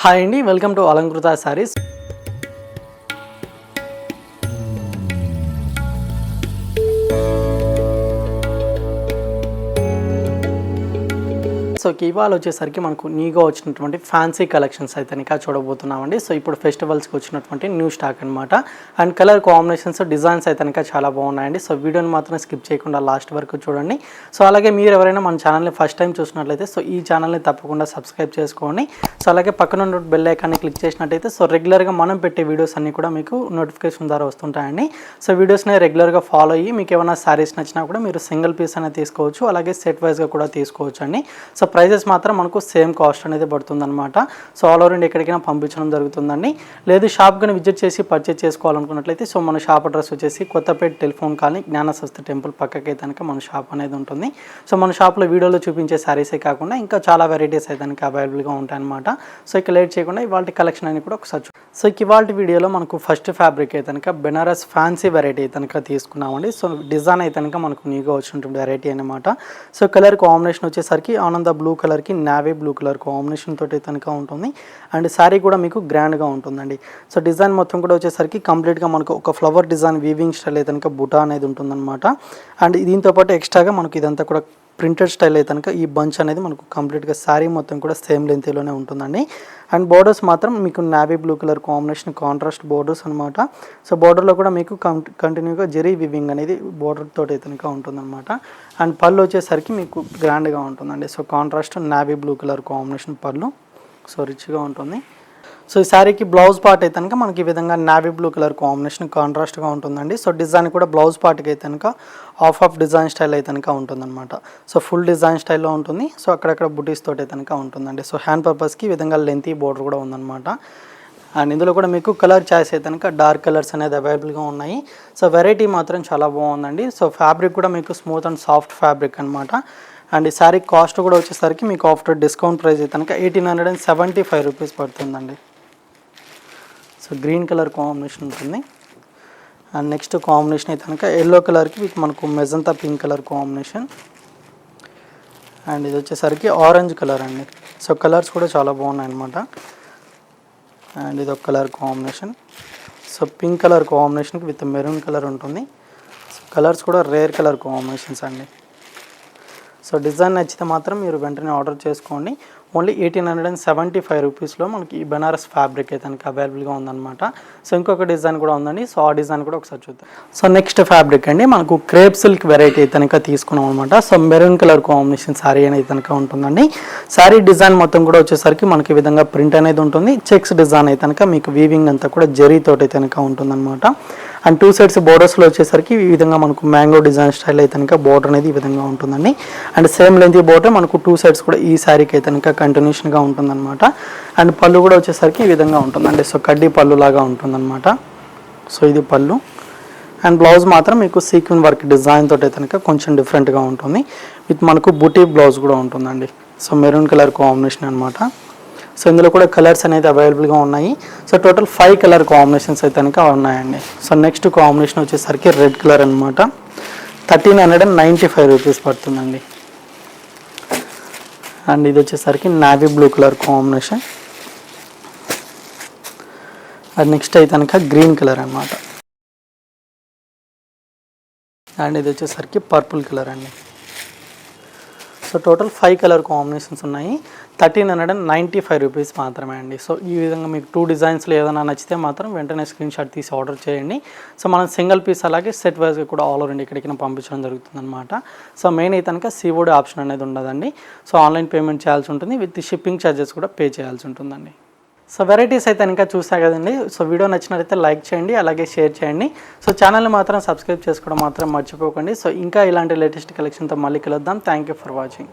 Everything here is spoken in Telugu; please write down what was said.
హాయ్ అండి, welcome to Alankrita saris. So ఇవాళ వచ్చేసరికి మనకు న్యూగా వచ్చినటువంటి ఫ్యాన్సీ కలెక్షన్స్ అయితే ఇంకా చూడబోతున్నామండి. సో ఇప్పుడు ఫెస్టివల్స్కి వచ్చినటువంటి న్యూ స్టాక్ అనమాట. అండ్ కలర్ కాంబినేషన్స్, డిజైన్స్ అయితే ఇంకా చాలా బాగున్నాయండి. సో వీడియోని మాత్రం స్కిప్ చేయకుండా లాస్ట్ వరకు చూడండి. సో అలాగే మీరు ఎవరైనా మన ఛానల్ని ఫస్ట్ టైం చూసినట్లయితే సో ఈ ఛానల్ని తప్పకుండా సబ్స్క్రైబ్ చేసుకోండి. సో అలాగే పక్కన ఉన్న బెల్ ఐకాన్ని క్లిక్ చేసినట్టయితే సో రెగ్యులర్గా మనం పెట్టే వీడియోస్ అన్నీ కూడా మీకు నోటిఫికేషన్ ద్వారా వస్తుంటాయండి. సో వీడియోస్ని రెగ్యులర్గా ఫాలో అయ్యి మీకు ఏమైనా శారీస్ నచ్చినా కూడా మీరు సింగిల్ పీస్ అనేది తీసుకోవచ్చు, అలాగే సెట్ వైజ్గా కూడా తీసుకోవచ్చు అండి. సో ప్రైజెస్ మాత్రం మనకు సేమ్ కాస్ట్ అనేది పడుతుందన్నమాట. సో ఆల్ ఓవర్ ఇండియా ఎక్కడికైనా పంపించడం జరుగుతుందండి. లేదు షాప్ కానీ విజిట్ చేసి పర్చేస్ చేసుకోవాలనుకున్నట్లయితే సో మన షాప్ అడ్రస్ వచ్చేసి కొత్తపేట టెలిఫోన్ కాలనీ జ్ఞానశక్తి టెంపుల్ పక్కకి అయితే కనుక మన షాప్ అనేది ఉంటుంది. సో మన షాప్లో వీడియోలో చూపించే శారీసే కాకుండా ఇంకా చాలా వెరైటీస్ అయితే కనుక అవైలబుల్గా ఉంటాయన్నమాట. సో ఇక లేట్ చేయకుండా ఇవాళ కలెక్షన్ అని కూడా ఒకసారి సో ఇవాళ వీడియోలో మనకు ఫస్ట్ ఫ్యాబ్రిక్ అయితే కనుక బెనారస్ ఫ్యాన్సీ వెరైటీ అయితే కనుక తీసుకున్నామండి. సో డిజైన్ అయితే కనుక మనకు న్యూగా వచ్చినటువంటి వెరైటీ అనమాట. సో కలర్ కాంబినేషన్ వచ్చేసరికి ఆనంద బ్లూ కలర్కి నావీ బ్లూ కలర్ కాంబినేషన్ తోటి కనుక ఉంటుంది. అండ్ శారీ కూడా మీకు గ్రాండ్గా ఉంటుందండి. సో డిజైన్ మొత్తం కూడా వచ్చేసరికి కంప్లీట్గా మనకు ఒక ఫ్లవర్ డిజైన్ వీవింగ్ స్టైల్ అయితే కనుక బుటా అనేది ఉంటుందన్నమాట. అండ్ దీంతోపాటు ఎక్స్ట్రాగా మనకు ఇదంతా కూడా ప్రింటెడ్ స్టైల్ అయితే కనుక ఈ బంచ్ అనేది మనకు కంప్లీట్గా శారీ మొత్తం కూడా సేమ్ లెంత్లోనే ఉంటుందండి. అండ్ బోర్డర్స్ మాత్రం మీకు navy blue colour combination contrast borders అనమాట. సో బోర్డర్లో కూడా మీకు కంటిన్యూగా జెరీ వివింగ్ అనేది బోర్డర్ తోటి అయితే కనుక ఉంటుందన్నమాట. అండ్ పళ్ళు వచ్చేసరికి మీకు గ్రాండ్గా ఉంటుందండి. So contrast navy blue colour combination పళ్ళు సో రిచ్గా ఉంటుంది. సో ఈ శారీకి బ్లౌజ్ పార్ట్ అయితే కనుక మనకి ఈ విధంగా నావీ బ్లూ కలర్ కాంబినేషన్ కాంట్రాస్ట్గా ఉంటుందండి. సో డిజైన్ కూడా బ్లౌజ్ పార్ట్కి అయితే కనుక ఆఫ్ డిజైన్ స్టైల్ అయితే కనుక ఉంటుందన్నమాట. సో ఫుల్ డిజైన్ స్టైల్లో ఉంటుంది. సో అక్కడక్కడ బుటీస్ తోటి అయితే కనుక ఉంటుందండి. సో హ్యాండ్ పర్పస్కి ఈ విధంగా లెంతీ బోర్డర్ కూడా ఉందన్నమాట. అండ్ ఇందులో కూడా మీకు కలర్ చాయిస్ అయితే కనుక డార్క్ కలర్స్ అనేది అవైలబుల్గా ఉన్నాయి. సో వెరైటీ మాత్రం చాలా బాగుందండి. సో ఫ్యాబ్రిక్ కూడా మీకు స్మూత్ అండ్ సాఫ్ట్ ఫ్యాబ్రిక్ అనమాట. అండ్ ఈ శారీ కాస్ట్ కూడా వచ్చేసరికి మీకు ఆఫ్టర్ డిస్కౌంట్ ప్రైస్ అయితే కనుక 1875 రూపీస్ పడుతుందండి. సో గ్రీన్ కలర్ కాంబినేషన్ ఉంటుంది. అండ్ నెక్స్ట్ కాంబినేషన్ అయితే కనుక ఎల్లో కలర్కి విత్ మనకు magenta pink colour combination. And ఇది వచ్చేసరికి ఆరెంజ్ కలర్ అండి. సో కలర్స్ కూడా చాలా బాగున్నాయి అనమాట. అండ్ ఇది ఒక colour combination. So pink colour కాంబినేషన్కి విత్ మెరూన్ కలర్ ఉంటుంది. సో కలర్స్ కూడా రేర్ కలర్ కాంబినేషన్స్ అండి. సో డిజైన్ నచ్చితే మాత్రం మీరు వెంటనే ఆర్డర్ చేసుకోండి. ఓన్లీ 1875 రూపీస్లో మనకి ఈ బెనారస్ ఫ్యాబ్రిక్ అయితే కనుక అవైలబుల్గా ఉందన్నమాట. సో ఇంకొక డిజైన్ కూడా ఉందండి. సో ఆ డిజైన్ కూడా ఒకసారి చూద్దాం. సో నెక్స్ట్ ఫ్యాబ్రిక్ అండి మనకు క్రేప్ సిల్క్ వెరైటీ అయితే కనుక తీసుకున్నాం అనమాట. So maroon colour combination sari అనేది కనుక ఉంటుందండి. శారీ డిజైన్ మొత్తం కూడా వచ్చేసరికి మనకి ఈ విధంగా ప్రింట్ అనేది ఉంటుంది. చెక్స్ డిజైన్ అయితే కనుక మీకు వీవింగ్ అంతా కూడా జరీ తోటి అయితే కనుక ఉంటుందన్నమాట. అండ్ టూ సైడ్స్ బోర్డర్స్లో వచ్చేసరికి ఈ విధంగా మనకు మ్యాంగో డిజైన్ స్టైల్ అయితే కనుక బోర్డర్ అనేది ఈ విధంగా ఉంటుందండి. అండ్ సేమ్ లెంత్ బోర్డర్ మనకు టూ సైడ్స్ కూడా ఈ శారీకి అయితే కనుక కంటిన్యూషన్గా ఉంటుందన్నమాట. అండ్ పళ్ళు కూడా వచ్చేసరికి ఈ విధంగా ఉంటుందండి. సో కడ్డీ పళ్ళు లాగా ఉంటుందన్నమాట. సో ఇది పళ్ళు. అండ్ బ్లౌజ్ మాత్రం మీకు సీక్వెన్ వర్క్ డిజైన్ తోటి అయితే కనుక కొంచెం డిఫరెంట్గా ఉంటుంది. విత్ మనకు బుటీ బ్లౌజ్ కూడా ఉంటుందండి. సో మెరూన్ కలర్ కాంబినేషన్ అనమాట. సో ఇందులో కూడా కలర్స్ అనేది అవైలబుల్గా ఉన్నాయి. సో టోటల్ 5 కలర్ కాంబినేషన్స్ అయితే కనుక ఉన్నాయండి. సో నెక్స్ట్ కాంబినేషన్ వచ్చేసరికి రెడ్ కలర్ అనమాట. 1395 రూపీస్ పడుతుందండి. అండ్ ఇది వచ్చేసరికి navy blue colour combination. And next అయితే కనుక గ్రీన్ కలర్ అనమాట. అండ్ ఇది వచ్చేసరికి పర్పుల్ కలర్ అండి. సో టోటల్ 5 కలర్ కాంబినేషన్స్ ఉన్నాయి. 1395 రూపీస్ మాత్రమే అండి. సో ఈ విధంగా మీకు 2 డిజైన్స్లో ఏదైనా నచ్చితే మాత్రం వెంటనే స్క్రీన్ షాట్ తీసి ఆర్డర్ చేయండి. సో మనం సింగిల్ పీస్ అలాగే సెట్ వైజ్గా కూడా ఆల్ ఓవర్ ఇండియా ఎక్కడికైనా పంపించడం జరుగుతుంది అనమాట. సో మెయిన్ అయితే కనుక సిఓడి ఆప్షన్ అనేది ఉండదండి. సో ఆన్లైన్ పేమెంట్ చేయాల్సి ఉంటుంది. విత్ షిప్పింగ్ ఛార్జెస్ కూడా పే చేయాల్సి ఉంటుందండి. సో వెరైటీస్ అయితే ఇంకా చూసా కదండి. సో వీడియో నచ్చినట్లయితే లైక్ చేయండి, అలాగే షేర్ చేయండి. సో ఛానల్ని మాత్రం సబ్స్క్రైబ్ చేసుకోవడం మాత్రం మర్చిపోకండి. సో ఇంకా ఇలాంటి లేటెస్ట్ కలెక్షన్తో మళ్ళీ కలుద్దాం. Thank you for watching.